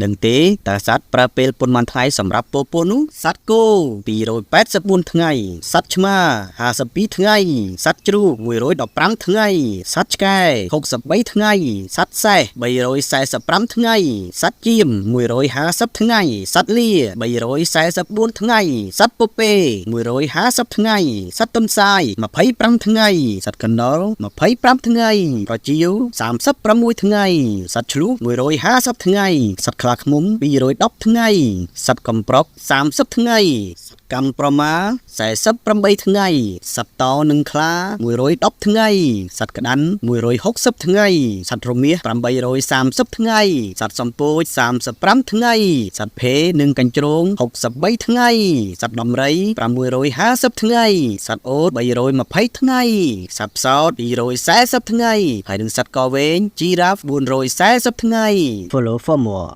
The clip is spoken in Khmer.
នឹងទេតើសត្វប្រើពេលប៉ុន្មានថ្ងៃសម្រាប់ពោពោនោះសត្វគោ284ថ្ងៃសត្វឆ្មា52ថ្ងៃសត្វជ្រូក115ថ្ងៃសត្វឆ្កែ63ថ្ងៃសត្វសេះ345ថ្ងៃសត្វចៀម150ថ្ងៃសត្វលា344ថ្ងៃសត្វពពែ150ថ្ងៃសត្វទន្សាយ25ថ្ងៃសត្វកណ្ដុរ25ថ្ងៃប្រចៀវ36ថ្ងៃសត្វឆ្លូស150ថ្ងៃសត្វខ្លាឃ្មុំ210ថ្ងៃសត្វកំប្រុក30ថ្ងៃសត្វកម្មប្រមា48ថ្ងៃសត្វតោនិងខ្លា110ថ្ងៃសត្វក្តាន់160ថ្ងៃសត្វរមាស830ថ្ងៃសត្វសំពោច35ថ្ងៃសត្វភេនិងកញ្ជ្រោង63ថ្ងៃសត្វដំរី650ថ្ងៃសត្វអូត320ថ្ងៃសត្វផ្សោត240ថ្ងៃហើយនិងសត្វកវែងជីរ៉ាហ្វ440ថ្ងៃ Follow for more